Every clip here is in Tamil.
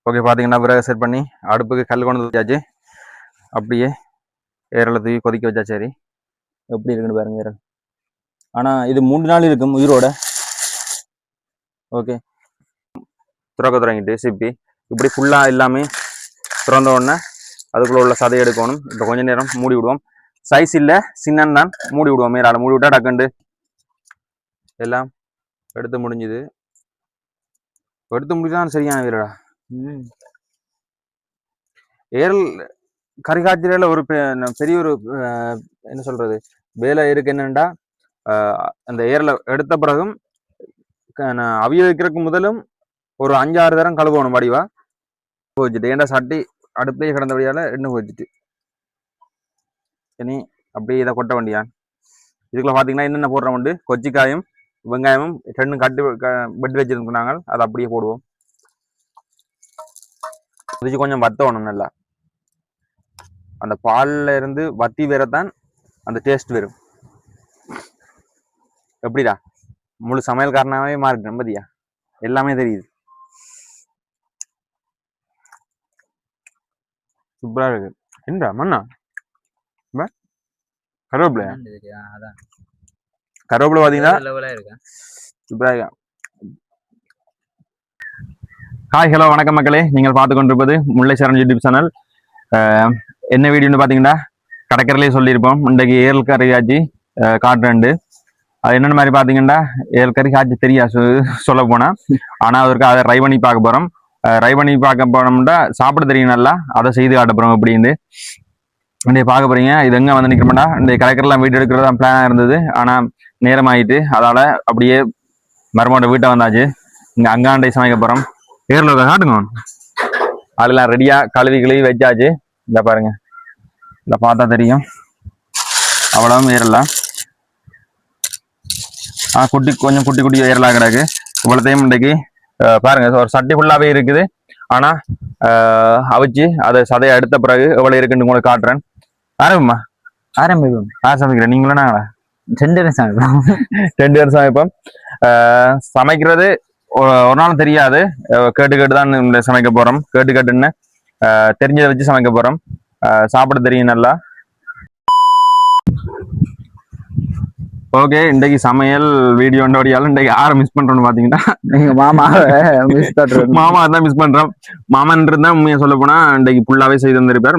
ஓகே பார்த்தீங்கன்னா பிறகு செட் பண்ணி அடுப்புக்கு கல் கொண்டு வச்சாச்சு. அப்படியே ஏரலை தூக்கி கொதிக்க வச்சா. சரி, எப்படி இருக்குன்னு பாருங்க ஏரல். ஆனால் இது 3 நாள் இருக்கும் உயிரோட. ஓகே, தொடங்கிட்டு சிப்பி இப்படி ஃபுல்லாக எல்லாமே திறந்த உடனே அதுக்குள்ளே உள்ள சதை எடுக்கணும். இப்போ கொஞ்ச நேரம் மூடி விடுவோம். சைஸ் இல்லை, சின்னன்னு தான் மூடி விடுவோம். மேலால் மூடி விட்டா டக்குண்டு எல்லாம் எடுத்து முடிஞ்சுது. எடுத்து முடிஞ்சுதான் சரியான வீரடா. ஏரல் கறி காய்ச்சல ஒரு பெரிய ஒரு என்ன சொல்றது வேலை இருக்கு. என்னண்டா அந்த ஏரலை எடுத்த பிறகும் அவிய வைக்கிறதுக்கு முதலும் ஒரு 5-6 தரம் கழுவணும். வடிவா போச்சுட்டு ஏன்டா சட்டி அடுப்புலேயே கிடந்தபடியால எண்ணெய் போச்சுட்டு இனி அப்படியே இதை கொட்ட வேண்டியான். இதுக்குள்ள பார்த்தீங்கன்னா என்னென்ன போடுறோம் உண்டு. கொச்சிக்காயும் வெங்காயமும் ரெண்டும் கட்டி வெட்டி வச்சிருந்தாங்க. அதை அப்படியே போடுவோம். கொதிச்சு கொஞ்சம் வத்தணும். நல்லா அந்த பால்ல இருந்து வத்தி வேறத்தான் அந்த டேஸ்ட் வரும். எப்படிடா முழு சமையல்காரனாவே மாறிட்டேன் பத்தியா, எல்லாமே தெரியுது. சூப்பரா இருக்கு. என்ன மண்ணா கருவேப்பிலை கருவேப்பிலை பாத்தீங்கன்னா சூப்பரா இருக்கு. ஹாய் ஹலோ வணக்கம் மக்களே, நீங்கள் பார்த்து கொண்டிருப்பது முல்லை சரண் யூடியூப் சேனல். என்ன வீடியோன்னு பார்த்தீங்கன்னா கடற்கரையிலே சொல்லியிருப்போம். இன்றைக்கு ஏரல் கறி காய்ச்சி காட்டுறேன்ண்டு. அது என்னென்ன மாதிரி பார்த்தீங்கன்னா ஏரல் கறி காய்ச்சி தெரியா சொல்ல போனால். ஆனால் அதற்கு அதை ட்ரை பண்ணி பார்க்க போகிறோம். ட்ரை பண்ணி பார்க்க போனோம்னா சாப்பிட தெரியும் நல்லா. அதை செய்து காட்ட போகிறோம் அப்படின்னு இன்றைய பார்க்க போறீங்க. இது எங்கே வந்து நிற்கிறோம்னா இந்த கடற்கரைலாம் வீடு எடுக்கிறதா பிளானாக இருந்தது. ஆனால் நேரம் ஆகிட்டு அதால் அப்படியே மருமோட வீட்டை வந்தாச்சு. இங்கே அங்காண்டை சமைக்க போகிறோம். ஏரில் காட்டுங்க. அதெல்லாம் ரெடியாக கழுவி வச்சாச்சு. இந்த பாருங்க, இந்த பார்த்தா தெரியும். அவ்வளவு ஏறலாம். கொஞ்சம் குட்டி குட்டி ஏறலாம் கிடக்கு. இவ்வளோத்தையும் இன்றைக்கு பாருங்க ஒரு சட்டி ஃபுல்லாகவே இருக்குது. ஆனால் அவிச்சு அதை சதையை எடுத்த பிறகு எவ்வளோ இருக்குன்னு உங்களுக்கு காட்டுறேன். ஆரம்பிப்போம். சமைக்கிறேன். நீங்களும் நாங்களா 2 பேரும் சமைப்போம். 2 பேரும் சமைப்போம். சமைக்கிறது ஒரு நாள் தெரியாது. கேட்டு தான் சமைக்க போறோம். கேட்டுன்னு தெரிஞ்சதை வச்சு சமைக்க போறோம். சாப்பிட தெரியும் நல்லா. ஓகே, இன்றைக்கு சமையல் வீடியோண்டோடையாலும் இன்றைக்கு யாரை மிஸ் பண்றோம்னு பாத்தீங்கன்னா மாமா தான் மிஸ் பண்றோம். மாமன்றது தான் உண்மையை சொல்ல போனா இன்றைக்கு ஃபுல்லாவே செய்து வந்திருப்பார்.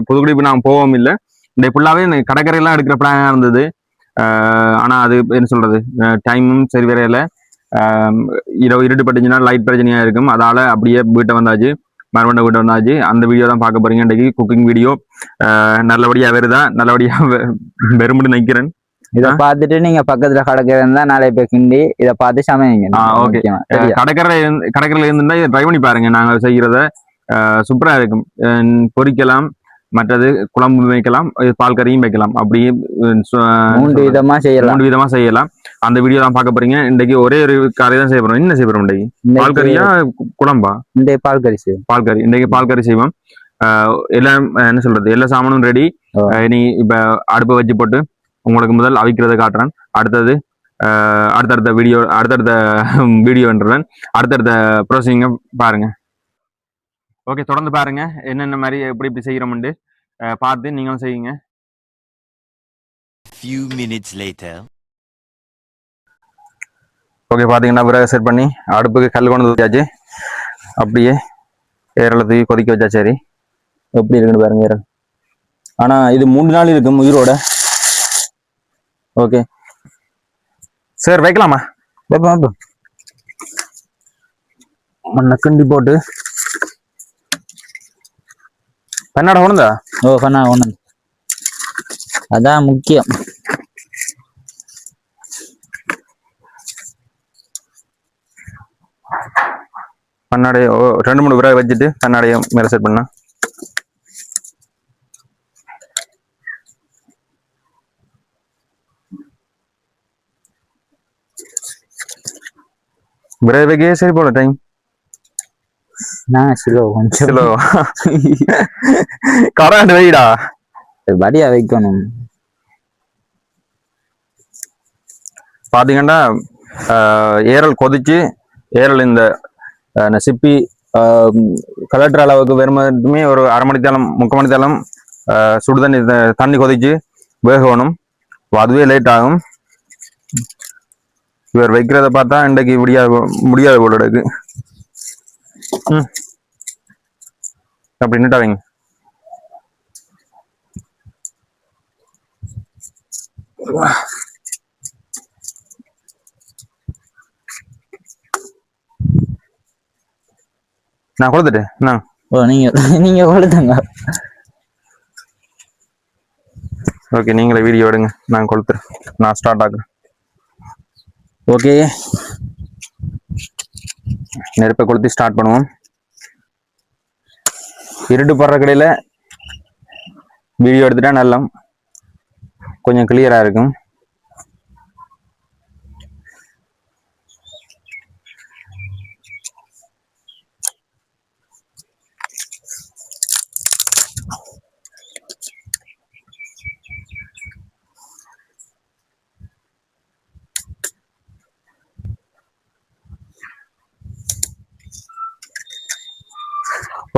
புதுக்குடிப்பு நாங்கள் போவோம் இல்லை. இன்றைக்கு ஃபுல்லாவே கடற்கரையெல்லாம் எடுக்கிற பிளானா இருந்தது. ஆனா அது என்ன சொல்றது, டைமும் சரி வரையில. இரவு இருட்டு பட்டுச்சுன்னா லைட் பிரச்சனையா இருக்கும். அதால அப்படியே வீட்டை வந்தாச்சு, மறுபடியும் வீட்டை வந்தாச்சு. அந்த வீடியோ தான் பார்க்க போறீங்க. இன்றைக்கு குக்கிங் வீடியோ நல்லபடியா வருதா, நல்லபடியா வெறுமனு நிற்கிறேன். இத பாத்துட்டு நீங்க பக்கத்துல கடற்கரை இருந்தா நாளைக்கு போய் கிண்டி இதை பார்த்து சமைங்க. கடற்கரையில இருந்தா இதை ட்ரை பண்ணி பாருங்க. நாங்க செய்யறத சூப்பரா இருக்கும். பொரிக்கலாம், மற்றது குழம்பு வைக்கலாம், பால் கறியும் வைக்கலாம். அப்படியே 3 விதமா செய்யலாம். அந்த வீடியோ தான் பார்க்க போறீங்க. இன்றைக்கு ஒரே ஒரு கறி தான் செய்ய போறோம். என்ன செய்ய போறோம் இன்றைக்கு? பால் கறியா குழம்பா? இன்றைக்கு பால் கறி செய்வோம். பால் கறி. இன்றைக்கு பால் கறி செய்வோம். எல்லாம் என்ன சொல்றது, எல்லா சாமானும் ரெடி. நீ இப்ப அடுப்பை வச்சு போட்டு உங்களுக்கு முதல் அவிக்கிறத காட்டுறேன். அடுத்தடுத்த வீடியோன்றேன். அடுத்தடுத்த ப்ரோசஸிங்க பாருங்க. ஓகே, தொடர்ந்து பாருங்க. என்னென்ன மாதிரி எப்படி செய்யறோம்னு பார்த்து நீங்களும் செய்யுங்க. Few minutes later. ஓகே, பாத்தீங்கன்னா பிறகு செட் பண்ணி அடுப்புக்கு கல் கொண்டு வச்சாச்சு. அப்படியே ஏரலை தூக்கி கொதிக்க வச்சா. சரி, எப்படி இருக்குன்னு பாருங்க ஏரல். ஆனா இது 3 நாள் இருக்கும் உயிரோட. ஓகே சார், வைக்கலாமா? மண்ணை கிண்டி போட்டு பன்னாட ஒண்ணுதா? பண்ணா ஒண்ணு, அதான் முக்கியம். பன்னாடைய 2-3 பிறகு வச்சுட்டு பன்னாடைய மேல செட் பண்ணா. விரைவுக்கே சரி போல டைம். கரண்ட் வைடா, வடியா வைக்கணும். பாத்தீங்கன்னா ஏரல் கொதிச்சு, ஏரல் இந்த சிப்பி கலட்டுற அளவுக்கு வெறுமட்டுமே ஒரு அரை மணித்தாலும் 3/4 மணித்தாலும் சுடு தண்ணி கொதிச்சு வேகணும். அதுவே லேட் ஆகும். இவர் வைக்கிறத பார்த்தா இன்றைக்கு முடியாது போல இருக்கு. அப்படி நிட்டாவீங்க. நான் கொடுத்துட்டேன். நீங்க கொளுத்துங்க. ஓகே, நீங்களே வீடியோ எடுங்க, நான் கொளுத்துறேன். நான் ஸ்டார்ட் ஆகுறேன். ஓகே, நெருப்பை கொளுத்தி ஸ்டார்ட் பண்ணுவோம். இருட்டு போடுற கடையில் வீடியோ எடுத்துட்டா நல்லா கொஞ்சம் கிளியரா இருக்கும்.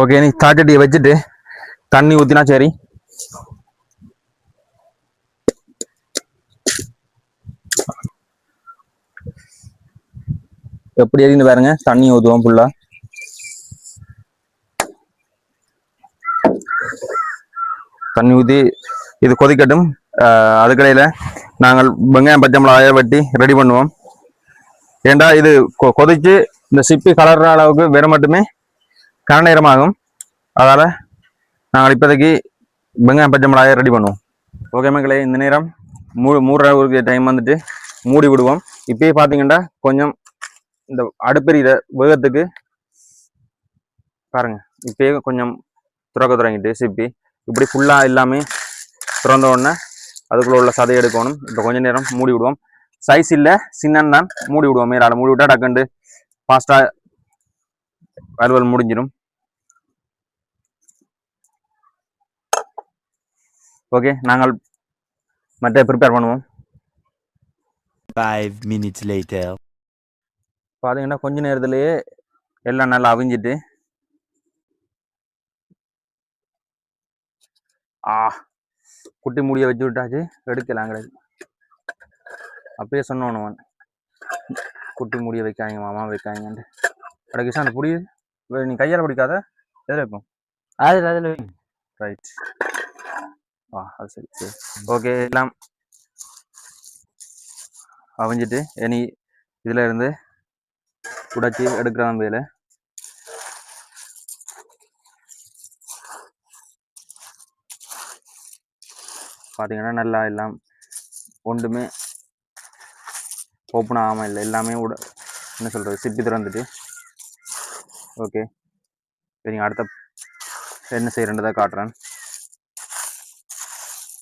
ஓகே, நீ தாட்டடியை வச்சுட்டு தண்ணி ஊற்றினா சரி. எப்படி எரிந்து பாருங்க. தண்ணி ஊற்றுவோம் ஃபுல்லா. தண்ணி ஊற்றி இது கொதிக்கட்டும். அதுக்கடையில் நாங்கள் வெங்காயம் பச்சை மிளகாயை வெட்டி ரெடி பண்ணுவோம். ஏண்டா இது கொதிச்சு இந்த சிப்பி கலர்ற அளவுக்கு வேற மட்டுமே கன நேரமாகும். அதால் நாங்கள் இப்போதைக்கு வெங்காயம் பச்சை மிளகாயை ரெடி பண்ணுவோம். ஓகே மக்களே, இந்த நேரம் மூடுற ஒரு டைம் வந்துட்டு மூடி விடுவோம். இப்பயே பார்த்தீங்கன்னா கொஞ்சம் இந்த அடுப்பெரியிற வேகத்துக்கு பாருங்க. இப்பயே கொஞ்சம் தொடங்கிட்டு சிப்பி இப்படி ஃபுல்லாக எல்லாமே திறந்த உடனே அதுக்குள்ளே உள்ள சதையை எடுக்கணும். இப்போ கொஞ்ச நேரம் மூடி விடுவோம். சைஸ் இல்லை, சின்னன்னு தான் மூடி விடுவோம். மேலால் மூடி விட்டா டக்குண்டு ஃபாஸ்ட்டாக அலுவல் முடிஞ்சிடும். ஓகே, நாங்கள் மற்ற ப்ரிப்பேர் பண்ணுவோம். 5 minutes later. பார்த்தீங்கன்னா கொஞ்ச நேரத்திலேயே எல்லாம் நல்லா அவிஞ்சிட்டு குட்டி மூடியை வச்சு விட்டாச்சு. எடுக்கலாம் கிடையாது. அப்பயே சொன்னோன்னு குட்டி மூடியை வைக்காங்க மாமா வைக்காங்கன்ட்டு. கிருஷ்ணா அந்த புடி நீ கையால் பிடிக்காத எதில் வைப்போம். அதில் ரைட். அது சரி சரி. ஓகே, எல்லாம் அவிஞ்சிட்டு இனி இதில் இருந்து உடைச்சி எடுக்கிறான் வேலை. பார்த்தீங்கன்னா நல்லா எல்லாம் ஒன்றுமே ஓப்பன் ஆகாமல் இல்லை. எல்லாமே என்ன சொல்கிறது, சிப்பி திறந்துட்டு. ஓகே, சரிங்க. அடுத்த என்ன செய்யறதை காட்டுறேன்.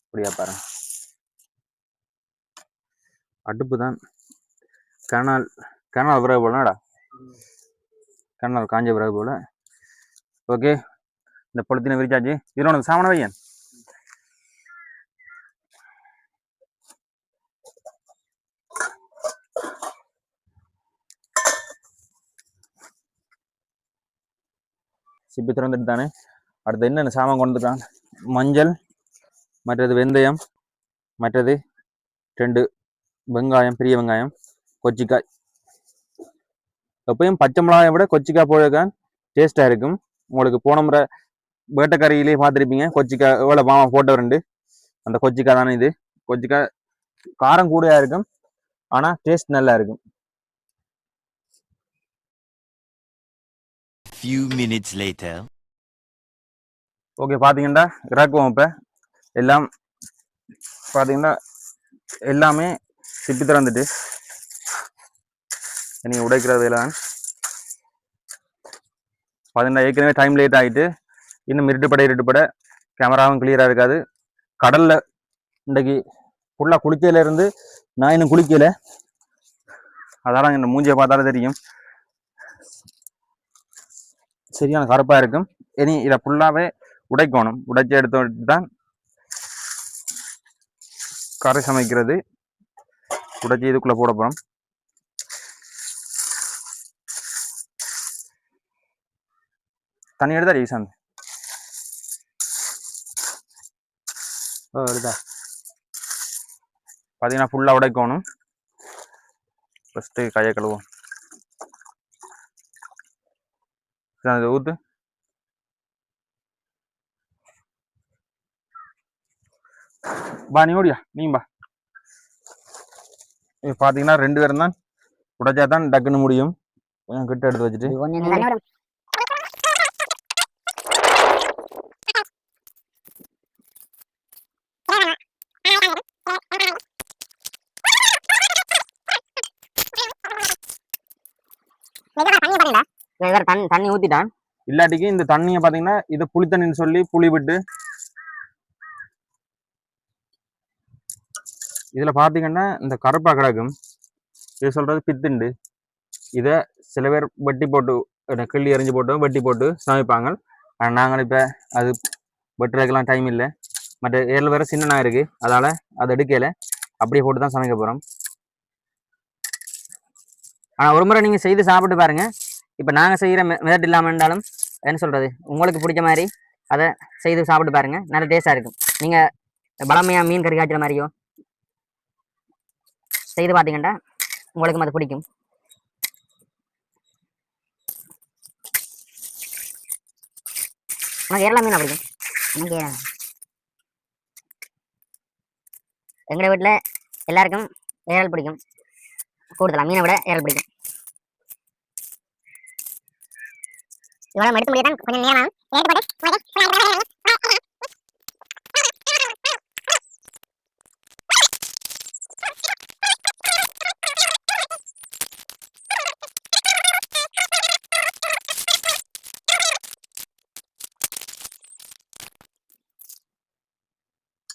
அப்படியா பாருங்க. அடுப்பு தான் கனால் விறகு போலடா. கனால் காஞ்ச விறகு போல. ஓகே, இந்த பொழுத்தின விரிச்சாச்சு. இதில் உனக்கு சாமன வையன். சிப்பி திறந்துட்டு தானே அடுத்து என்னென்ன சாமான் கொண்டுட்டான். மஞ்சள், மற்றது வெந்தயம், மற்றது 2 வெங்காயம், பெரிய வெங்காயம், கொச்சிக்காய். எப்பயும் பச்சை மிளகாயை விட கொச்சிக்காய் போடுறதுதான் டேஸ்ட்டாக இருக்கும். உங்களுக்கு போன முறை வேட்டைக்கறியிலே பார்த்துருப்பீங்க. கொச்சிக்காய் எவ்வளோ மாமா போட்ட 2 அந்த கொச்சிக்காய் தானே இது. கொச்சிக்காய் காரம் கூடயா இருக்கும், ஆனால் டேஸ்ட் நல்லா இருக்கும். Few minutes later. ஓகே, பார்த்தீங்கன்னா இறக்குவோம். இப்போ எல்லாம் பார்த்தீங்கன்னா எல்லாமே சிப்பி திறந்துட்டு நீங்கள் உடைக்கிறது எல்லாம் பார்த்தீங்கன்னா ஏற்கனவே டைம் லேட் ஆகிட்டு இன்னும் இருட்டுப்பட கேமராவும் கிளியராக இருக்காது. கடலில் இன்றைக்கு ஃபுல்லாக குளிக்கையிலேருந்து நான் இன்னும் குளிக்கலை. அதால் இந்த மூஞ்சியை பார்த்தாலே தெரியும் சரியான கருப்பாக இருக்கும். இனி இதை ஃபுல்லாகவே உடைக்கணும். உடைச்சி எடுத்து தான் கறி சமைக்கிறது. உடைச்சி இதுக்குள்ளே போட போகிறோம். தண்ணி எடுத்தா ரீசன் எடுத்தா பார்த்தீங்கன்னா ஃபுல்லாக உடைக்கணும். ஃபஸ்ட்டு கையை கழுவோம். அது ஊற்று. பா நீ ஓடியா நீ பா. இப்போ பார்த்தீங்கன்னா 2 பேரும் தான் உடைச்சா தான் டக்குன்னு முடியும். கொஞ்சம் கிட்ட எடுத்து வச்சுட்டு தண்ணி ஊத்திட்டான். இல்லாட்டிக்கு இந்த தண்ணியை பார்த்தீங்கன்னா இதை புளி தண்ணின்னு சொல்லி புளி விட்டு இதில் பார்த்தீங்கன்னா இந்த கருப்பா கிடக்கும். இது சொல்றது பித்துண்டு. இதை சில பேர் வெட்டி போட்டு கிள்ளி எறிஞ்சு போட்டு வெட்டி போட்டு சமைப்பாங்க. ஆனால் நாங்கள் இப்போ அது வெட்டுறதுக்கெல்லாம் டைம் இல்லை. மற்ற 7 பேரை சின்ன நாய் இருக்குது, அதால் அதை எடுக்கல, அப்படியே போட்டு தான் சமைக்க போகிறோம். ஆனால் ஒரு முறை நீங்கள் செய்து சாப்பிட்டு பாருங்க. இப்போ நாங்கள் செய்கிற மெதட் இல்லாமல் இருந்தாலும் என்ன சொல்கிறது, உங்களுக்கு பிடிச்ச மாதிரி அதை செய்து சாப்பிட்டு பாருங்க. நல்ல டேஸ்டாக இருக்கும். நீங்கள் பழமையாக மீன் கறி காய்ச்சிற மாதிரியோ செய்து பார்த்தீங்கன்னா உங்களுக்கும் அது பிடிக்கும். உனக்கு ஏரளா மீன் பிடிக்கும்? எனக்கு எங்கள் வீட்டில் எல்லாருக்கும் ஏரல் பிடிக்கும். கூடுதலாக மீனை விட ஏரல் பிடிக்கும். இவ்வளோ எடுத்து முடியாது கொஞ்சம் நேரம்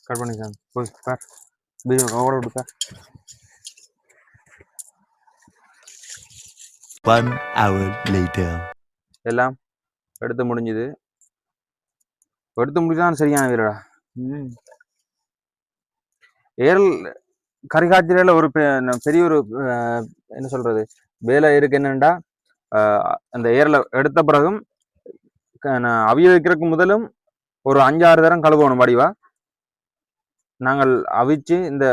கட் பண்ணிக்கலாம். போய் பார் வீடியோ கவர் விட்டு பார். 1 hour later. எல்லாம் எடுத்து முடிஞ்சுது. எடுத்து முடிஞ்சுதான் சரியான வீரடா. ஏரல் கறி காய்ச்சல ஒரு பெரிய ஒரு என்ன சொல்றது வேலை இருக்கு. என்னண்டா அந்த ஏரலை எடுத்த பிறகும் அவிய வைக்கிறதுக்கு முதலும் ஒரு 5-6 தரம் கழுவணும் வடிவா. நாங்கள் அவிச்சு இந்த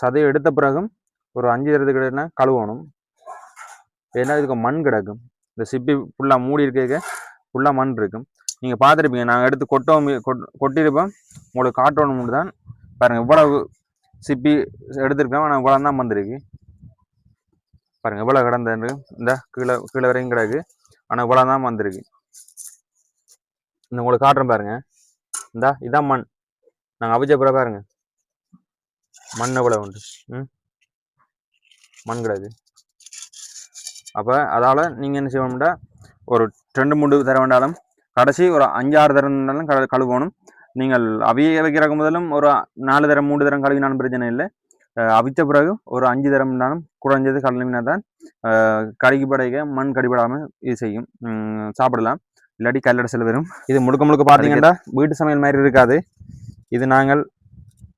சதையை எடுத்த பிறகும் ஒரு 5 தரத்துக்கு கழுவணும். ஏன்னா இதுக்கு மண் கிடக்கும். இந்த சிப்பி ஃபுல்லாக மூடி இருக்க ஃபுல்லாக மண் இருக்கும். நீங்கள் பார்த்துருப்பீங்க, நாங்கள் எடுத்து கொட்டியிருப்போம். உங்களுக்கு காட்டணும் தான் பாருங்கள். இவ்வளவு சிப்பி எடுத்திருக்கோம், ஆனால் இவ்வளோ தான் வந்திருக்கு பாருங்கள். இவ்வளோ கிடந்த இந்த கீழே வரைக்கும் கிடக்கு, ஆனால் இவ்வளோ தான் வந்திருக்கு. இந்த உங்களுக்கு காட்டுறோம் பாருங்க. இதான் மண். நாங்கள் அவிச்ச பிறகு பாருங்க மண் எவ்வளோ உண்டு. மண் கிடக்கு. அப்போ அதால் நீங்கள் என்ன செய்யணும்டா, ஒரு 2-3 தர வேண்டாலும் கடைசி ஒரு 5-6 தரம் இருந்தாலும் கழுவணும். நீங்கள் அவிய வைக்கிறக்கு முதலும் ஒரு 4 தரம் 3 தரம் கழுவினாலும் பிரச்சனை இல்லை. அவித்த பிறகு ஒரு 5 தரம் இருந்தாலும் குறைஞ்சது கழுவினா தான் கறிக்கு படைக்க மண் கடிபடாமல் இது செய்யும், சாப்பிடலாம். இல்லாட்டி கல்லடசல் வரும். இது முழுக்க பார்த்தீங்கன்னா வீட்டு சமையல் மாதிரி இருக்காது. இது நாங்கள்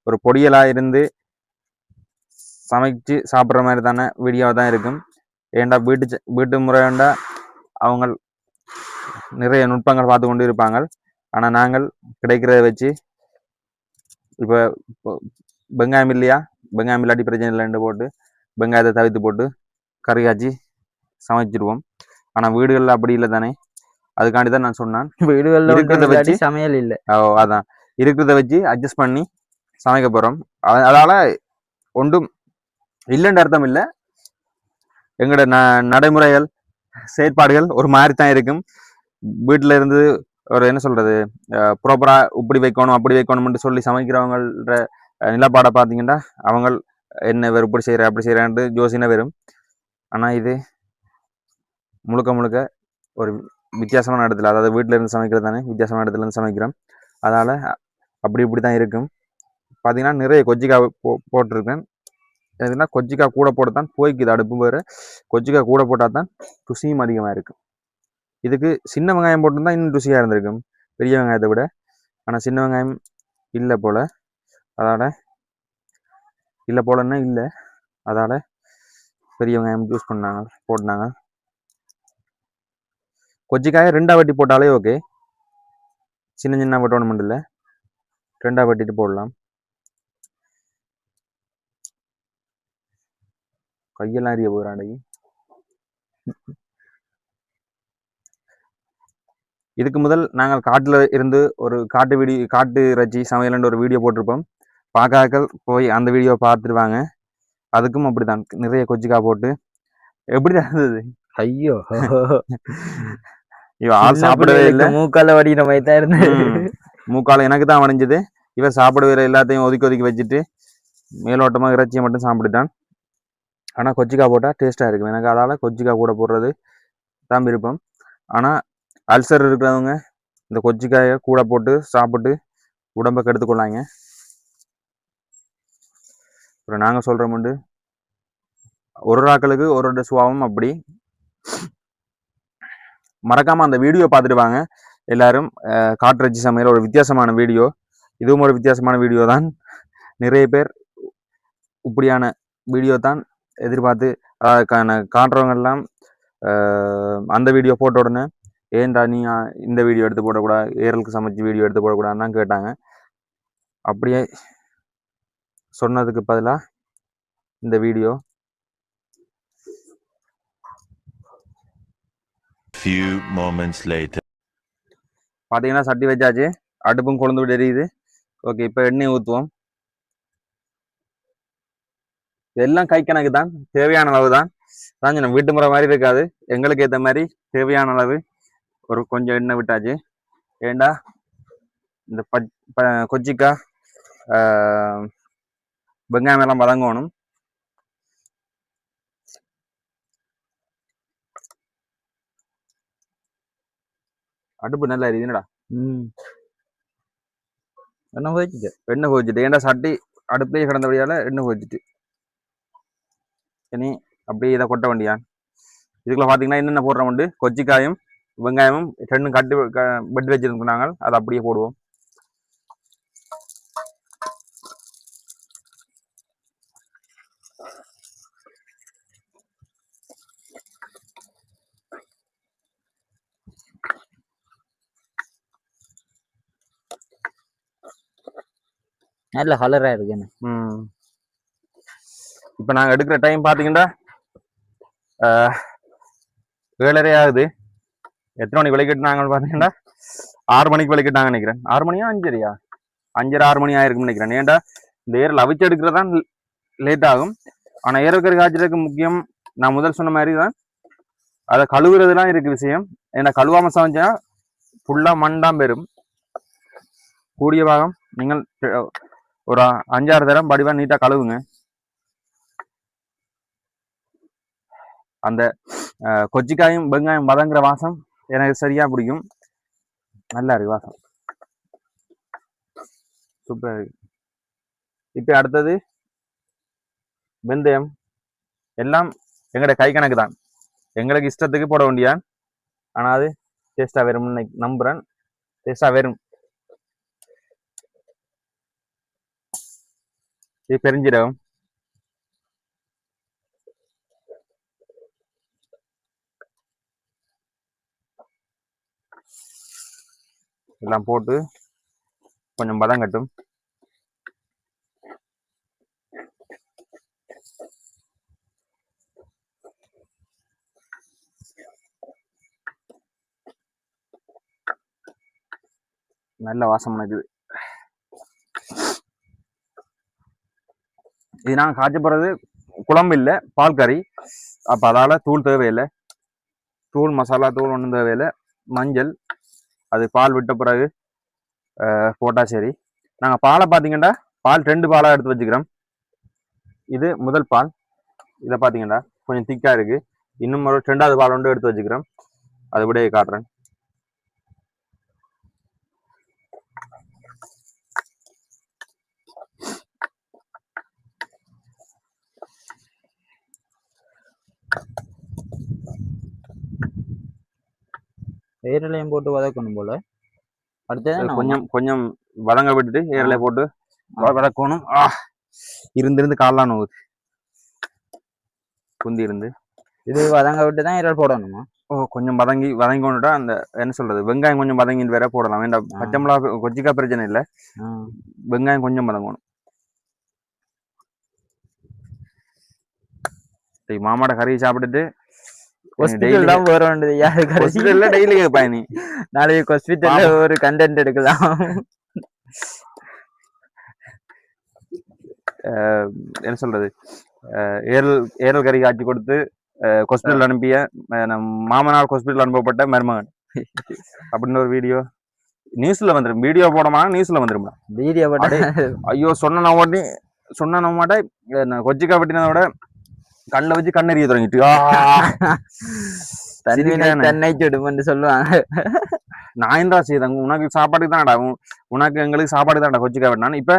ஒரு பொடியலாக இருந்து சமைச்சு சாப்பிட்ற மாதிரி தானே வீடியோவாக தான் இருக்கும். ஏண்டா வீட்டு முறையாண்டா அவங்க நிறைய நுட்பங்கள் பார்த்து கொண்டு இருப்பாங்க. ஆனால் நாங்கள் கிடைக்கிறத வச்சு இப்போ வெங்காயம் இல்லையா, வெங்காயம் இல்லாட்டி பிரச்சனை இல்லைன்னு போட்டு வெங்காயத்தை தவிர்த்து போட்டு கறி காய்ச்சி சமைச்சிடுவோம். ஆனால் வீடுகளில் அப்படி இல்லை தானே. அதுக்காண்டி தான் நான் சொன்னேன், வீடுகளில் இருக்கிறத வச்சு சமையல் இல்லை. அதான் இருக்கிறத வச்சு அட்ஜஸ்ட் பண்ணி சமைக்க போகிறோம். அதால் ஒன்றும் இல்லைன்ற அர்த்தம் இல்லை. எங்களோட நடைமுறைகள் செயற்பாடுகள் ஒரு மாதிரி தான் இருக்கும். வீட்டில் இருந்து ஒரு என்ன சொல்றது ப்ராப்பராக இப்படி வைக்கணும் அப்படி வைக்கணும்னு சொல்லி சமைக்கிறவங்கள நிலப்பாடை பார்த்தீங்கன்னா அவங்க என்ன வேறு இப்படி செய்கிற அப்படி செய்கிறான்ட்டு ஜோசினா வரும். ஆனால் இது முழுக்க ஒரு வித்தியாசமான இடத்துல, அதாவது வீட்டில் இருந்து சமைக்கிறது தானே, வித்தியாசமான இடத்துல இருந்து சமைக்கிறோம். அதனால் இப்படி தான் இருக்கும். பார்த்தீங்கன்னா நிறைய கொஜ்ஜிக்காய் போட்டிருக்கேன். எதுனா கொஜ்ஜிக்காய் கூட போட்டு தான் போய்க்குது அடுப்பு வேறு. கொஜ்ஜிக்காய் கூட போட்டால் தான் ருசியும் அதிகமாக இருக்கும். இதுக்கு சின்ன வெங்காயம் போட்டுருந்தா இன்னும் ருசியாக இருந்திருக்கும் பெரிய வெங்காயத்தை விட. ஆனால் சின்ன வெங்காயம் இல்லை போல், அதோட இல்லை போலன்னா இல்லை, அதோட பெரிய வெங்காயம் யூஸ் போட்டினாங்க. கொச்சிக்காயை 2ஆ வெட்டி போட்டாலே ஓகே. சின்ன சின்ன வெட்டணும் இல்லை, 2ஆ வெட்டிட்டு போடலாம். கையெல்லாம் அறிய போகிறாண்டி. இதுக்கு முதல் நாங்கள் காட்டுல இருந்து ஒரு காட்டு இறைச்சி சமையல்ன்ற ஒரு வீடியோ போட்டிருப்போம். பார்க்காக்கள் போய் அந்த வீடியோ பார்த்துருவாங்க. அதுக்கும் அப்படித்தான் நிறைய கொச்சிக்காய் போட்டு எப்படிதான் இருந்தது. ஐயோ ஆள் சாப்பிடவே இல்லை. மூக்கால வடிகிற மாதிரி தான் இருந்தது. மூக்கால எனக்கு தான் வடிஞ்சது. இவர் சாப்பிடுகிற எல்லாத்தையும் ஒதுக்கி வச்சுட்டு மேலோட்டமாக இறைச்சியை மட்டும் சாப்பிட்டுட்டான். ஆனால் கொச்சிக்காய் போட்டால் டேஸ்ட்டாக இருக்கும். எனக்கு அதால் கொச்சிக்காய் கூட போடுறது தான் விருப்பம். ஆனால் அல்சர் இருக்கிறவங்க இந்த கொச்சிக்காயை கூட போட்டு சாப்பிட்டு உடம்பை கெடுத்துக்கொள்ளாங்க. அப்புறம் நாங்கள் சொல்கிறோமுண்டு, ஒரு ஆக்களுக்கு ஒரு சுபாவம். அப்படி மறக்காமல் அந்த வீடியோ பார்த்துட்டு வாங்க எல்லாரும். காட்டுறச்சி சமையல் ஒரு வித்தியாசமான வீடியோ. இதுவும் ஒரு வித்தியாசமான வீடியோ தான். நிறைய பேர் இப்படியான வீடியோ தான் எதிர்பார்த்து காட்டுறவங்க எல்லாம் அந்த வீடியோ போட்ட உடனே ஏன்டா நீ இந்த வீடியோ எடுத்து போடக்கூடாது, ஏரலுக்கு சமைச்சு வீடியோ எடுத்து போடக்கூடாதுன்னு கேட்டாங்க. அப்படியே சொன்னதுக்கு பதிலாக இந்த வீடியோ. Few moments later. பார்த்தீங்கன்னா சட்டி வச்சாச்சு, அடுப்பும் கொழுந்து விட்டு எரியுது. ஓகே, இப்போ எண்ணெய் ஊற்றுவோம். எல்லாம் கை கணக்கு தான், தேவையான அளவு தான். தான் வீட்டு முறை மாதிரி இருக்காது, எங்களுக்கு ஏற்ற மாதிரி தேவையான அளவு ஒரு கொஞ்சம் எண்ணெய் விட்டாச்சு. ஏண்டா இந்த கொச்சிக்காய் வெங்காயம் எல்லாம் வதங்கணும். அடுப்பு நல்லா எரியுதுடா. எண்ணெய் போயிடுச்சு. ஏண்டா சட்டி அடுப்புலேயே கிடந்தபடியால எண்ணெய் போயிடுச்சு. இனி அப்படியே இதை கொட்ட வேண்டியான். இதுக்குள்ள பார்த்தீங்கன்னா என்னென்ன போடுறோம் உண்டு, கொச்சிக்காயும் வெங்காயமும் ரெண்டும் வெட்டி வச்சிருந்தாங்க, அதை அப்படியே போடுவோம். நல்ல கலரா இருக்கு. இப்போ நாங்கள் எடுக்கிற டைம் பார்த்தீங்கன்னா 7:30 ஆகுது. எத்தனை மணிக்கு விளக்கிட்டாங்கன்னு பார்த்தீங்கன்னா 6 மணிக்கு விளக்கிட்டாங்கன்னு நினைக்கிறேன். 6 மணியா 5:30? 5:30 6 மணி ஆயிருக்குன்னு நினைக்கிறேன். ஏன்டா இந்த ஏரில் அவிச்சு எடுக்கிறதான் லேட் ஆகும். ஆனால் ஏரோக்கறி காய்ச்சலுக்கு முக்கியம் நான் முதல் சொன்ன மாதிரி தான் அதை கழுவுறதுலாம் இருக்கு விஷயம். ஏன்னா கழுவாம சமைச்சா ஃபுல்லாக மண் தான் பெறும். கூடிய பாகம் நீங்கள் ஒரு 5-6 தரம் படிவா நீட்டாக கழுவுங்க. அந்த கொச்சிக்காயும் வெங்காயம் வதங்குற வாசம் எனக்கு சரியா பிடிக்கும். நல்லா இருக்கு வாசம், சூப்பரா இருக்கு. இப்போ அடுத்தது வெந்தயம். எல்லாம் எங்கட கை கணக்கு தான், எங்களுக்கு இஷ்டத்துக்கு போட வேண்டியான். ஆனால் அது டேஸ்டா வரும்னு நம்புறேன். டேஸ்டா வரும். இது பெருஞ்சீரகம். எல்லாம் போட்டு கொஞ்சம் வதங்கட்டும். நல்ல வாசம் இருக்குது. இது நாங்கள் காய்ச்ச போகிறது குழம்பு இல்லை, பால் கறி. அப்போ அதால் தூள் தேவையில்லை, தூள் மசாலா தூள் ஒன்றும் தேவையில்லை. மஞ்சள் அது பால் விட்ட பிறகு போட்டால் சரி. நாங்கள் பாலை பார்த்தீங்கன்னா பால் 2 பாலாக எடுத்து வச்சுக்கிறோம். இது முதல் பால். இதை பார்த்தீங்கன்னா கொஞ்சம் திக்காக இருக்குது. இன்னும் ஒரு 2வது பால் ஒன்று எடுத்து வச்சுக்கிறோம், அதை விட காட்டுறேன். ஏரலையும் போட்டு வதக்கணும் போல. அடுத்தது கொஞ்சம் கொஞ்சம் வதங்க விட்டுட்டு ஏரலை போட்டு வதக்கணும். இருந்து கால்லாம் நோவுது, குந்தி இருந்து. இது வதங்க விட்டு தான் ஏரல் போடணுமா? கொஞ்சம் வதங்கி கொண்டுட்டா அந்த என்ன சொல்றது வெங்காயம் கொஞ்சம் வதங்கிட்டு வேற போடலாம் வேண்டாம் பச்சை மிளகா கொச்சிக்கா பிரச்சனை இல்லை வெங்காயம் கொஞ்சம் வதங்கணும் மாமாட கறி சாப்பிட்டுட்டு ஹாஸ்பிட்டல் தான் போற வேண்டியது யாரு ஹாஸ்பிட்டல்ல டெய்லி கேட்பா நீ நாளைக்கு ஹாஸ்பிட்டல்ல ஒரு கண்டென்ட் எடுக்கலாம் என்ன சொல்றது ஏரல் கறி காய்ச்சி கொடுத்து ஹாஸ்பிட்டல் அனுப்பிய மாமனார் ஹாஸ்பிட்டல் அனுப்பப்பட்ட மருமகன் அப்படின்னு ஒரு வீடியோ நியூஸ்ல வந்துடும் வீடியோ போடமா நியூஸ்ல வந்துடும் வீடியோ போட ஐயோ சொன்ன மாட்டேன் கொச்சிக்கா வெட்டினதை விட கண்ணில் வச்சு கண்ணெறிய தொடங்கிட்டு தன்னை சுடுமென்று சொல்லுவாங்க நான் என்ன செய்தாங்க உனக்கு சாப்பாட்டுக்கு தான்டா உனக்கு எங்களுக்கு சாப்பாடு தான்டா கொச்சிக்கா வெட்டினான்னு இப்ப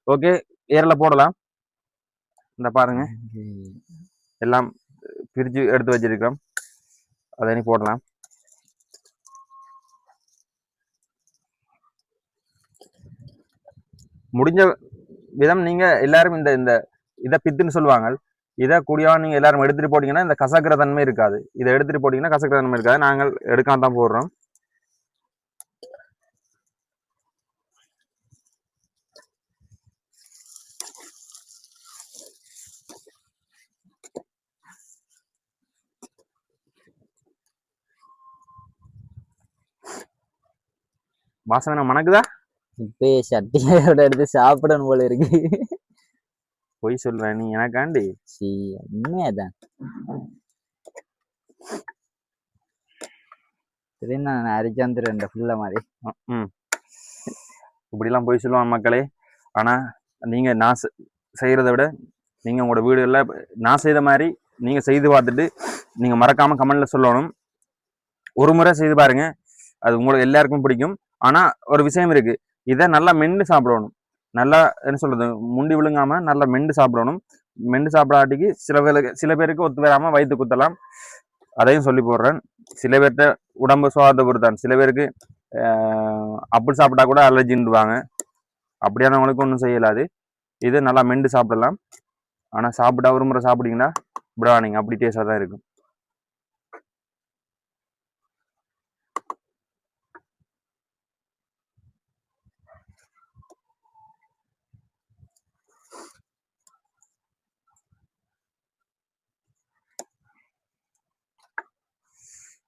ஓகே ஏரில் போடலாம் இந்த பாருங்க எல்லாம் பிரிச்சு எடுத்து வச்சிருக்கோம் அதை நீ போடலாம் முடிஞ்ச விதம் நீங்க எல்லாரும் இந்த இதை பித்துன்னு சொல்லுவாங்க இதை கூடியவா நீங்க எல்லாரும் எடுத்துட்டு போட்டீங்கன்னா இந்த கசக்கிற தன்மை இருக்காது இதை எடுத்துட்டு போட்டீங்கன்னா கசக்கிற தன்மை இருக்காது நாங்கள் எடுக்காம தான் போடுறோம் வாசனை மணக்குதா இப்ப சட்டியோட எடுத்து சாப்பிடணும் போல இருக்கு பொய் சொல்றேன் நீ எனக்காண்டி உண்மையாதான் சரி நான் அரிச்சந்திரன் ஃபுல்ல மாதிரி இப்படிலாம் பொய் சொல்லுவான் மக்களே ஆனா நீங்க நான் செய்யறத விட நீங்க உங்களோட வீடுகள்ல நான் செய்த மாதிரி நீங்க செய்து பார்த்துட்டு நீங்க மறக்காம கமெண்ட்ல சொல்லணும் ஒரு முறை செய்து பாருங்க அது உங்களுக்கு எல்லாருக்கும் பிடிக்கும் ஆனா ஒரு விஷயம் இருக்கு இதை நல்லா மென்று சாப்பிடணும் நல்லா என்ன சொல்றது முண்டி விழுங்காம நல்லா மென்று சாப்பிடணும் மென்று சாப்பிடாட்டிக்கு சில பேருக்கு ஒத்து வராம வயிற்று குத்தலாம் அதையும் சொல்லி போடுறேன் சில பேர்கிட்ட உடம்பு சுவாதத்தை பொறுத்தான் சில பேருக்கு அப்படி சாப்பிட்டா கூட அலர்ஜின்னுவாங்க அப்படியானவங்களுக்கு ஒன்றும் செய்யலாது இது நல்லா மென்று சாப்பிடலாம் ஆனா சாப்பிட்டா ஒரு முறை சாப்பிட்டீங்கன்னா பிரானிங் அப்படி டேஸ்டாக தான் இருக்கும்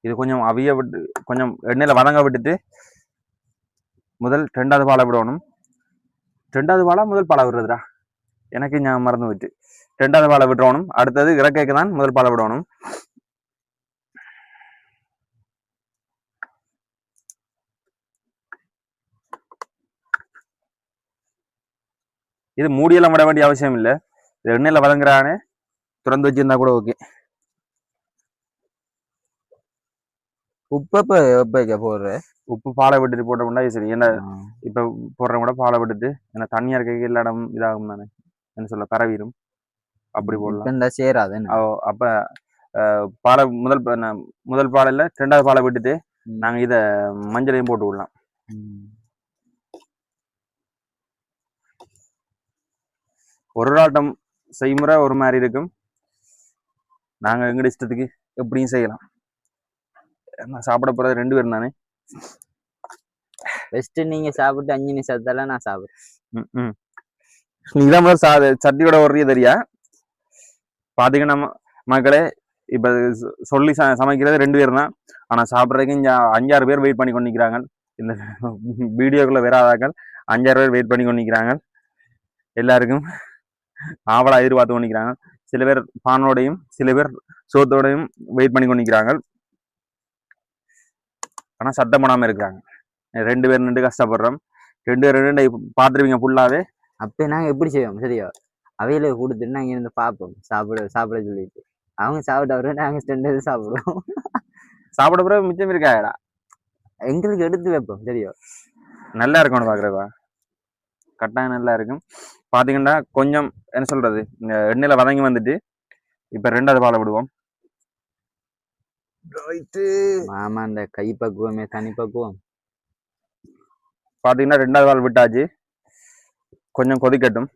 இது கொஞ்சம் அவிய விட்டு கொஞ்சம் எண்ணெயில வதங்க விட்டுட்டு ரெண்டாவது பாலை விடணும் ரெண்டாவது பாலா முதல் பாலை விடுறதுடா எனக்கு ஞாபகம் மறந்து விட்டு ரெண்டாவது பாலை விட்டுறணும் அடுத்தது இறக்கைக்கு தான் முதல் பாலை விடணும் இது மூடியெல்லாம் விட வேண்டிய அவசியம் இல்லை எண்ணெயில வதங்குறானே திறந்து வச்சிருந்தா கூட ஓகே உப்பு போடுற உப்பு பாலை விட்டுட்டு போட்டோம்னா சரி என்ன இப்ப போடுற கூட பாலை விட்டுட்டு ஏன்னா தண்ணியா இருக்க எல்லா இடம் இதாகும் தானே என்ன சொல்ல பரவிடும் அப்படி போடலாம் சேராது அப்ப பாலை முதல் பாலைல ரெண்டாவது பாலை விட்டுட்டு நாங்க இத மஞ்சளையும் போட்டு விடலாம் ஒரு ஆட்டம் செய்முறை ஒரு மாதிரி இருக்கும் நாங்க எங்க இஷ்டத்துக்கு எப்படியும் செய்யலாம் நான் சாப்பிட போறது 2 பேரும் தானே பெஸ்ட் நீங்க சாப்பிட்டு 5 நிமிஷத்தால நான் சாப்பிடுறேன் நீதான் முதல்ல சட்டியோட ஒரே தெரியா பாத்தீங்கன்னா மக்களே இப்ப சொல்லி சமைக்கிறது 2 பேர் தான் ஆனா சாப்பிட்றதுக்கு இங்க 5-6 பேர் வெயிட் பண்ணி கொண்டிருக்கிறாங்க இந்த வீடியோக்குள்ள வராதாக்கள் 5-6 பேர் வெயிட் பண்ணி கொண்டிருக்கிறாங்க எல்லாருக்கும் ஆவலா எதிர்பார்த்து கொண்டிருக்கிறாங்க சில பேர் பானோடையும் சில பேர் சோத்தோடையும் வெயிட் பண்ணி கொண்டிருக்கிறாங்க ஆனா சத்தம் பண்ணாம இருக்காங்க 2 பேர் நின்று கஷ்டப்படுறோம் 2 பேர் பாத்துருவீங்க ஃபுல்லாவே அப்ப நாங்க எப்படி செய்வோம் சரியா அவையில கொடுத்துட்டு நாங்க இருந்து பார்ப்போம் சாப்பிட சொல்லிட்டு அவங்க சாப்பிட்ட நாங்க 2 பேரும் சாப்பிடுவோம் சாப்பிட பிறகு மிச்சம் இருக்காடா எங்களுக்கு எடுத்து வைப்போம் சரியா நல்லா இருக்கணும் பாக்குறவா கட்டாயம் நல்லா இருக்கும் பாத்தீங்கன்னா கொஞ்சம் என்ன சொல்றது இந்த எண்ணெயில வதங்கி வந்துட்டு இப்ப 2வது பாலை விடுவோம் மாமா அந்த கை பக்குவமே தனி பக்குவம் பாத்தீங்கன்னா 2வது பால் விட்டாச்சு கொஞ்சம் கொதிக்கட்டும்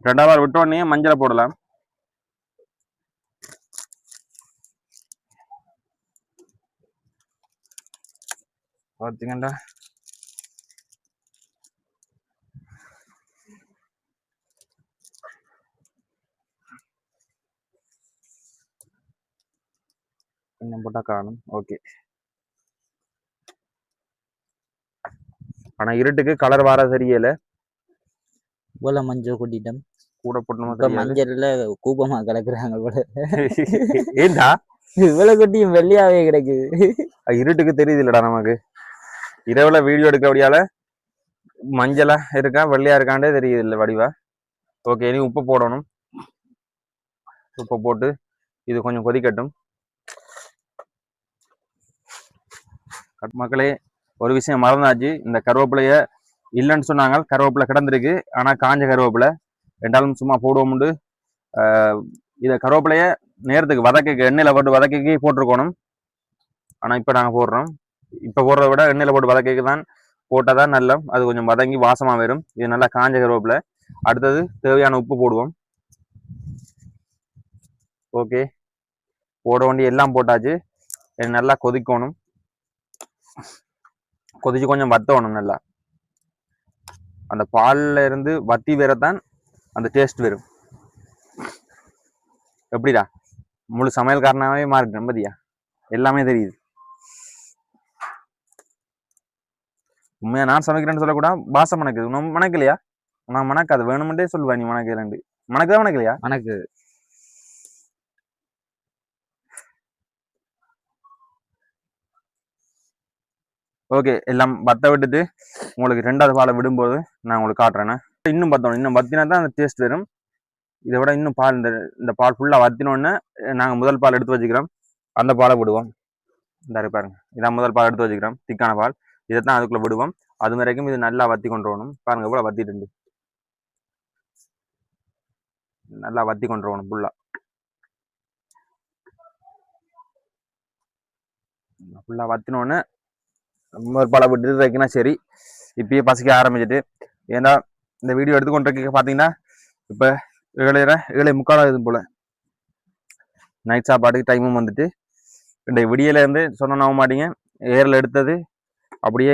2வது பால் விட்ட உடனே மஞ்சளை போடலாம் பார்த்தீங்கன்னா கொஞ்சம் போட்டா காணும். ஓகே. ஆனா இருட்டுக்கு கலர் வர தெரியல. போல மஞ்சள் கொட்டிட்டோம். கூட போட்டோமா இப்ப தெரியாது. மஞ்சள்ல கூப்பமா கிடக்குறாங்க போல. ஏண்டா இவ்வளவு கொட்டியும் வெள்ளையாவே கிடக்குது. இருட்டுக்கு தெரியுது இல்லடா நமக்கு. இரவுல வீடியோ எடுக்க அப்படியால மஞ்சளா இருக்கா வெள்ளையா இருக்காண்டே தெரியுது இல்லை வடிவா. ஓகே, இனி உப்பு போடணும். உப்பு போட்டு இது கொஞ்சம் கொதிக்கட்டும். மக்களே, ஒரு விஷயம் மறந்தாச்சு. இந்த கருவேப்பிலைய இல்லைன்னு சொன்னாங்க. கருவேப்பிலை கிடந்திருக்கு, ஆனா காஞ்ச கருவேப்பிலை ரெண்டாலும் சும்மா போடுவோம்ண்டு இதை கருவேப்பிலைய நேரத்துக்கு வதக்க எண்ணெயில போட்டு வதக்கி போட்டிருக்கணும். ஆனா இப்ப நாங்க போடுறோம். இப்ப போடுறத விட எண்ணெயில போட்டு வதக்கிக்கு தான் போட்டாதான் நல்லா அது கொஞ்சம் வதங்கி வாசமா வரும். இது நல்லா காஞ்ச கருவேப்பிலை. அடுத்தது தேவையான உப்பு போடுவோம். ஓகே, போட வேண்டிய எல்லாம் போட்டாச்சு. நல்லா கொதிக்கணும். கொதிச்சு கொஞ்சம் வத்தணும். நல்லா அந்த பால்ல இருந்து வத்தி வேறத்தான் அந்த டேஸ்ட் வரும். எப்படிடா முழு சமையல்காரனாவே மாறிட்டு நம்பதியா எல்லாமே தெரியுது. உண்மையா நான் சமைக்கிறேன்னு சொல்லக்கூட வாசம் மணக்குது. உனக்கு மணக்கலையா? நான் மணக்காது வேணுமெண்டே சொல்லுவா. நீ மணக்கிறேன் மணக்குதா மணக்கலையா? மணக்கு. ஓகே, எல்லாம் வத்த விட்டுட்டு உங்களுக்கு ரெண்டாவது பாலை விடும்போது நான் உங்களுக்கு காட்டுறேன்னு. இன்னும் பத்தணும். இன்னும் வத்தினா தான் அந்த டேஸ்ட் வரும். இதை விட இன்னும் பால் இந்த பால் ஃபுல்லாக வத்தினோடனே நாங்கள் முதல் பால் எடுத்து வச்சுக்கிறோம். அந்த பாலை விடுவோம். இந்த பாருங்க, இதான் முதல் பால் எடுத்து வச்சுக்கிறோம். திக்கான பால் இதைத்தான் அதுக்குள்ள விடுவோம். அது வரைக்கும் இது நல்லா வத்தி கொண்டு வரணும். பாருங்க இவ்வளோ வத்திட்டு நல்லா வத்தி கொண்டு வரணும் ஃபுல்லா. ஃபுல்லா வத்தினோடனே முதல் பாலை விட்டு வைக்கினா சரி. இப்பயே பசிக்க ஆரம்பிச்சிட்டு. ஏன்னா இந்த வீடியோ எடுத்துக்கொண்டிருக்க பார்த்தீங்கன்னா இப்போ 7:30 ஆகுது போல. நைட் சாப்பாட்டுக்கு டைமும் வந்துட்டு இந்த விடியல இருந்து சொன்ன மாட்டீங்க. ஏரில் எடுத்தது அப்படியே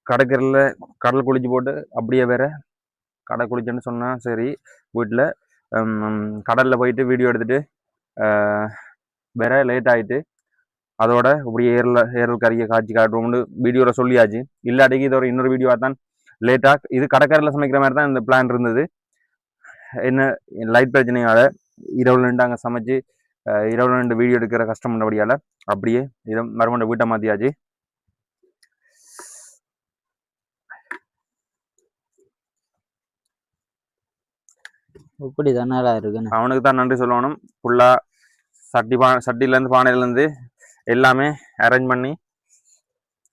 கடற்கரையில் கடல் குளிச்சு போட்டு அப்படியே வேற கடை குளிச்சுன்னு சொன்னா சரி. வீட்டில் கடலில் போயிட்டு வீடியோ எடுத்துட்டு வேற லேட் ஆகிட்டு அதோட அப்படியே ஏரல் கறியை காய்ச்சி காட்டுவோம்னு வீடியோவில் சொல்லியாச்சு. இல்லாட்டிக்கு இது ஒரு இன்னொரு வீடியோவாக தான் லேட்டாக இது கடற்கரையில் சமைக்கிற மாதிரி தான் இந்த பிளான் இருந்தது. என்ன லைட் பிரச்சனையால இரவுல நின்று அங்கே சமைச்சு இரவுல நின்று வீடியோ எடுக்கிற கஷ்டம் பண்ணபடியால அப்படியே இதை மறுமண்ட வீட்டை மாற்றியாச்சு. இப்படிதான் நல்லா இருக்குன்னு அவனுக்கு தான் நன்றி சொல்லணும். ஃபுல்லா சட்டிலேருந்து பானையிலேருந்து எல்லாமே அரேஞ்ச் பண்ணி.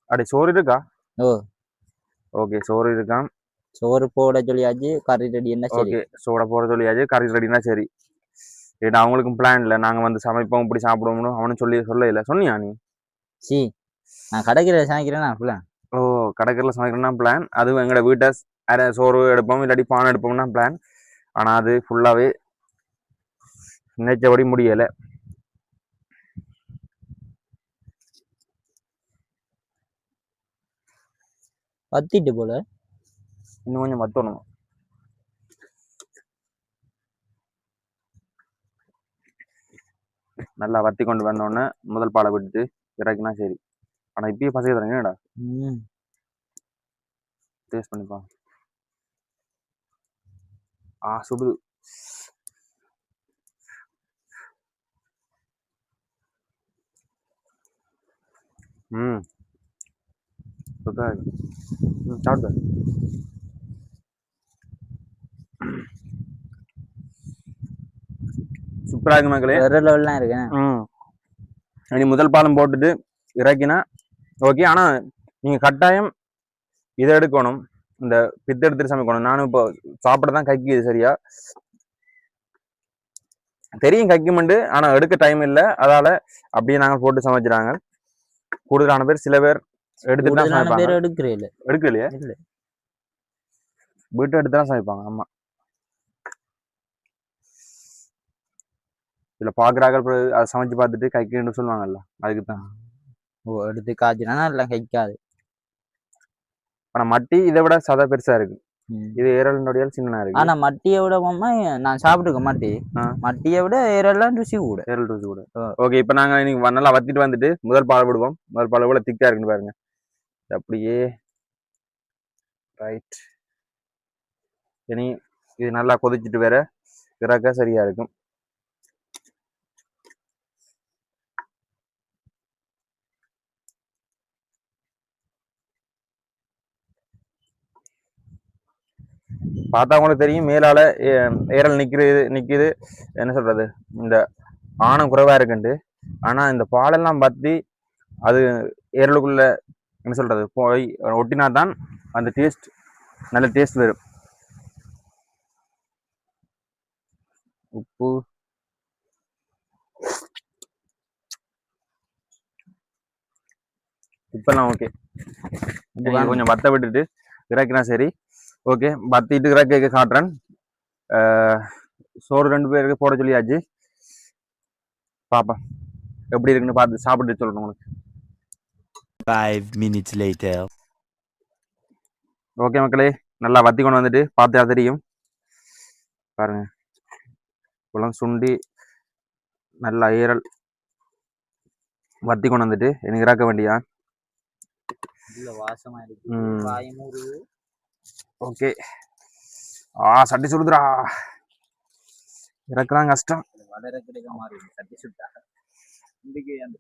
அப்படி சோறு இருக்கா? ஓ ஓகே, சோறு இருக்கான். சோறு போட சொல்லியாச்சு. கறி ரெடி என்ன சரி. ஓகே, சோட போட சொல்லியாச்சு. கறி ரெடினா சரி. ஏன்னா அவங்களுக்கும் பிளான் இல்லை. நாங்கள் வந்து சமைப்போம் இப்படி சாப்பிடுவோம்னு அவனும் சொல்ல இல்லை. சொன்னியா நீ? சி நான் கடைக்கிற சமைக்கிறேன்னா பிளான். ஓ, கடற்கரையில் சமைக்கிறேன்னா பிளான். அதுவும் எங்களோட வீட்டை சோறு எடுப்போம் இல்லாட்டி பானை எடுப்போம்னா பிளான். ஆனால் அது ஃபுல்லாகவே நினைச்சபடி முடியலை. வத்திட்டு போல. இன்னும் கொஞ்சம் வத்தணும். நல்லா வத்தி கொண்டு வந்தோடனே முதல் பாலை விட்டுட்டு இறக்குனா சரி. ஆனால் இப்பயே பசங்க தரேங்கடா. டேஸ்ட் பண்ணிப்பா. சுடுது. சூப்பரா இருக்கு. சாப்பிடு. சூப்பரா இருக்கு மக்களே. வேற லெவல்லாம் இருக்கு. இனி முதல் பாலம் போட்டுட்டு இறக்கினா ஓகே. ஆனா நீங்க கட்டாயம் இதை எடுக்கணும். இந்த பித்த எடுத்துட்டு சமைக்கணும். நானும் இப்போ சாப்பிட தான் கைக்குது சரியா தெரியும் கைக்குமெண்டு. ஆனா எடுக்க டைம் இல்லை. அதால அப்படியே நாங்கள் போட்டு சமைச்சிடாங்க. கூடுதலான பேர் சில பேர் எடுத்துட்டு தான் சமைப்பாங்க. எடுக்கலையே வீட்டை எடுத்து தான் சமைப்பாங்க. ஆமா, இதுல பாக்குறாங்க அதை சமைச்சு பார்த்துட்டு கைக்குன்னு சொல்லுவாங்கல்ல, அதுக்கு தான். ஓ எடுத்து காய்ச்சினா எல்லாம் கைக்காது. ஆனா மட்டி இதை விட சதை பெருசா இருக்கு. இது ஏரலுடைய சின்னனா இருக்கு. ஆனா மட்டியை விட மாமா நான் சாப்பிட்டுருக்கேன் மட்டி. மட்டியை விட ஏரெல்லாம் ருசி கூட. ஏரல் ருசி கூட. ஓகே, இப்போ நாங்க இன்னைக்கு நல்லா வத்திட்டு வந்துட்டு முதல் பால் விடுவோம். முதல் பால் கூட திக்கா இருக்குன்னு பாருங்க. அப்படியே ரைட். இனி இது நல்லா கொதிச்சுட்டு வேற இறக்க சரியா இருக்கும். பார்த்தா உங்களுக்கு தெரியும் மேலால ஏரல் நிக்குது என்ன சொல்றது, இந்த ஆணம் குறைவா இருக்குன்ட்டு. ஆனா இந்த பாலெல்லாம் பத்தி அது ஏரலுக்குள்ள என்ன சொல்றது போய் ஒட்டினா தான் அந்த டேஸ்ட், நல்ல டேஸ்ட் வரும். உப்பு உப்பெல்லாம் ஓகே. கொஞ்சம் வத்த விட்டுட்டு இறக்கினா சரி. ஓகே, வத்திட்டு இறக்க காட்டுறேன். சோறு 2 பேருக்கு போட சொல்லியாச்சு. பாப்பா எப்படி இருக்குன்னு பார்த்து சாப்பிட்டு சொல்லணும் உங்களுக்கு. 5 minutes later. ஓகே மக்களே, நல்லா வத்தி கொண்டு வந்துட்டு பார்த்தா தெரியும் பாருங்க. குளம் சுண்டி நல்லா ஏரல் வத்தி கொண்டு வந்துட்டு எனக்கு இறக்க வேண்டியா. வாசமா இருக்கு. ஓகே, சட்டி சுடுதுடா. இறக்குதான் கஷ்டம்.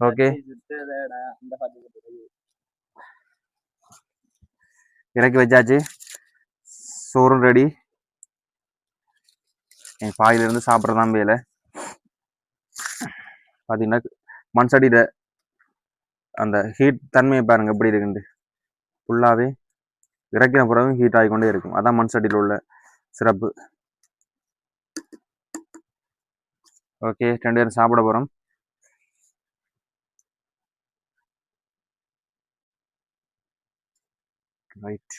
ஓகே, இறக்கி வச்சாச்சு. சோறும் ரெடி. என் பாயிலிருந்து சாப்பிட்றதான் வேலை. பார்த்தீங்கன்னா மண் சட்டியில அந்த ஹீட் தன்மையை பாருங்க எப்படி இருக்குண்டு. ஃபுல்லாகவே இறக்கின பிறகு ஹீட் ஆகிக்கொண்டே இருக்கும். அதான் மண் சட்டியில் உள்ள சிறப்பு. ஓகே, 2 பேரும் சாப்பிட போகிறோம். ரைட்.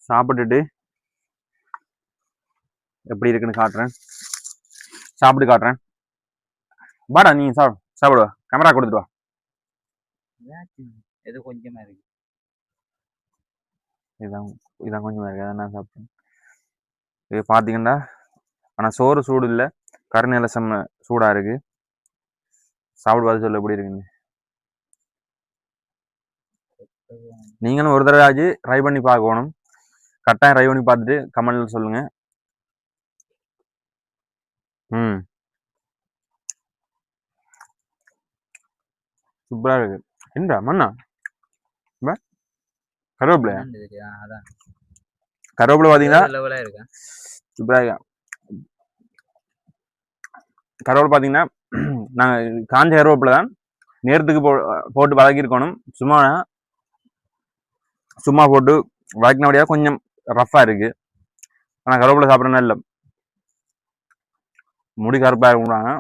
சாப்பிட்டுட்டு எப்படி இருக்குன்னு காட்டுறேன். சாப்பிட்டு காட்டுறேன். வாடா நீ சாப்பிடுவா. கேமரா கொடுத்துட்டு வா. எது கொஞ்சமா இருக்கு. இதான் கொஞ்சமா இருக்கு. அதான் நான் சாப்பிட்டேன். இது பார்த்தீங்கன்னா ஆனால் சோறு சூடு இல்லை, கருநெல்லை செம்ம சூடாக இருக்கு. சாப்பிடு பார்த்து சொல்ல எப்படி இருக்குன்னு. நீங்களும் ஒரு தடவை ஆச்சு ட்ரை பண்ணி பார்க்கணும். கட்டாயம் ட்ரை பண்ணி பார்த்துட்டு கமெண்ட்ல சொல்லுங்க. சூப்பரா இருக்கு. என்ன மண்ணா கருவேப்பிலை பார்த்தீங்கன்னா சூப்பரா இருக்கு. கருவேப்பிலை பார்த்தீங்கன்னா நாங்கள் காஞ்ச கருவேப்பிலை தான் நேரத்துக்கு போட்டு வதக்கியிருக்கணும். சும்மா போட்டு வதக்கினபடியாக கொஞ்சம் ரஃப்பாக இருக்கு. ஆனால் கருவேப்பிலை சாப்பிட்றதுனா இல்லை, முடி கருப்பாக இருக்குறாங்க.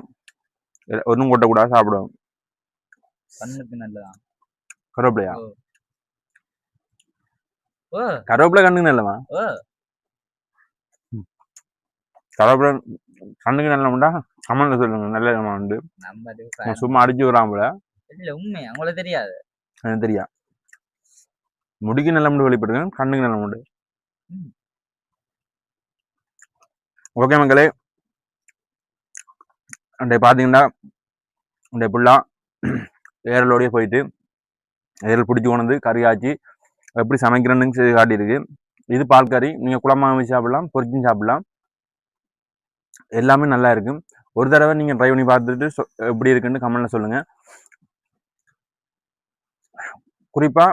ஒன்றும் கொட்டக்கூடாது, சாப்பிடுவோம். கருவேப்பிலையா? கருவேப்பிலை கண்ணுக்கு நல்லமா? கருவேப்பிலை கண்ணுக்கு நல்ல உண்டா? கமெண்ட்ல சொல்லுங்க. நல்ல விதமா உண்டு. சும்மா அடிச்சு விடாமல உண்மை உங்களுக்கு தெரியாது. எனக்கு தெரியா. முடிக்கு நல்ல முடி வெளிப்படுது, கண்ணுக்கு நல்ல முடி. ஓகே மக்களே, அண்டை பார்த்தீங்கன்னா இந்த புல்லா ஏரலோடய போயிட்டு ஏரல் பிடிச்சி கொண்டு வந்து கறி ஆச்சு எப்படி சமைக்கிறேன்னு சொல்லி காட்டியிருக்கு. இது பால் கறி. நீங்கள் குழம்பு வச்சு சாப்பிடலாம், பொரிச்சும் சாப்பிடலாம். எல்லாமே நல்லா இருக்கும். ஒரு தடவை நீங்கள் ட்ரை பண்ணி பார்த்துட்டு எப்படி இருக்குன்னு கமெண்ட்ல சொல்லுங்கள். குறிப்பாக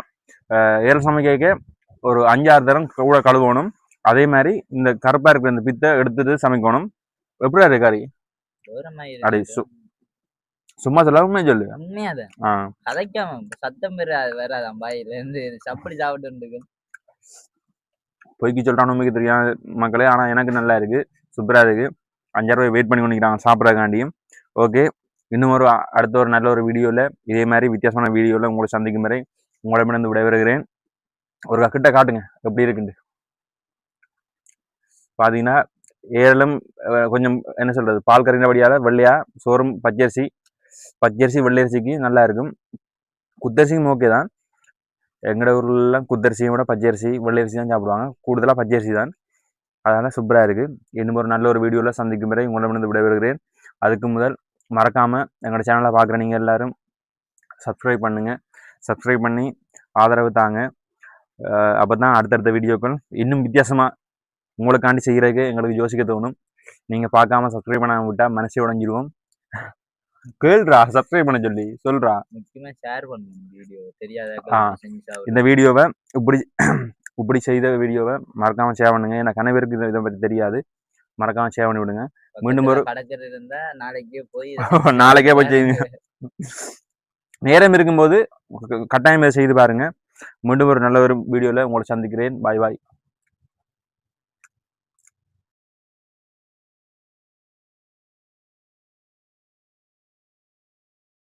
ஏரல் சமைக்க ஒரு 5-6 தரம் கூட கழுவணும். அதே மாதிரி இந்த கருப்பாக இருக்கிற இந்த பித்தை எடுத்துட்டு சமைக்கணும். எப்படியா இருக்கு கறி? அப்படி சும்மா சொல்ல உண்மையை சொல்லு. சத்தம் வராதான் பாயில இருந்து சப்படி சாப்பிட்டு பொய்க்கு சொல்றான் உண்மைக்கு தெரியாது மக்களே. ஆனால் எனக்கு நல்லா இருக்கு, சூப்பராக இருக்கு. 5 ரூபாய் வெயிட் பண்ணி கொண்டிருக்கிறாங்க சாப்பிட்றதுக்காண்டியும். ஓகே, இன்னும் அடுத்த ஒரு நல்ல ஒரு வீடியோவில் இதே மாதிரி வித்தியாசமான வீடியோவில் உங்களை சந்திக்கும் வரை உங்களிடமிருந்து விடைபெறுகிறேன். ஒரு கிட்ட காட்டுங்க எப்படி இருக்குன்னு. பார்த்தீங்கன்னா ஏரலும் கொஞ்சம் என்ன சொல்றது பால் கறினபடியால் வெள்ளையா சோறும் பச்சரிசி வெள்ளையரிசிக்கு நல்லா இருக்கும். குத்தரிசியும் ஓகே தான். எங்கட ஊர்லாம் குத்தரிசியை விட பச்சரிசி வெள்ளையரிசி தான் சாப்பிடுவாங்க. கூடுதலாக பச்சரிசி தான். அதனால் சூப்பராக இருக்குது. இன்னும் ஒரு நல்ல ஒரு வீடியோவில் சந்திக்கும் வரை உங்களிடமிருந்து விடைபெறுகிறேன். அதுக்கு முதல் மறக்காமல் எங்களோட சேனலை பார்க்குற நீங்கள் எல்லாரும் சப்ஸ்கிரைப் பண்ணுங்கள். சப்ஸ்கிரைப் பண்ணி ஆதரவு தாங்க. அப்போ தான் அடுத்தடுத்த வீடியோக்கள் இன்னும் வித்தியாசமாக உங்களுக்காண்டி செய்கிறதுக்கு எங்களுக்கு யோசிக்க தோணும். நீங்கள் பார்க்காம சப்ஸ்கிரைப் பண்ணாமல் விட்டால் மனசே உடஞ்சிடுவோம். கேள்றா சப்ஸ்கிரைப் பண்ண சொல்லி சொல்றா. முக்கியமா ஷேர் பண்ணுங்க வீடியோ இந்த வீடியோவை இப்படி செய்த வீடியோவை மறக்காம ஷேர் பண்ணுங்க. எனக்கு கனவிற்கு இதை பற்றி தெரியாது. மறக்காம ஷேர் பண்ணி விடுங்க. மீண்டும் ஒரு இருந்தா நாளைக்கே போய் செய்யுங்க. நேரம் இருக்கும்போது கட்டாயம் செய்து பாருங்க. மீண்டும் ஒரு நல்ல ஒரு வீடியோவில் உங்களை சந்திக்கிறேன். பாய் பாய்.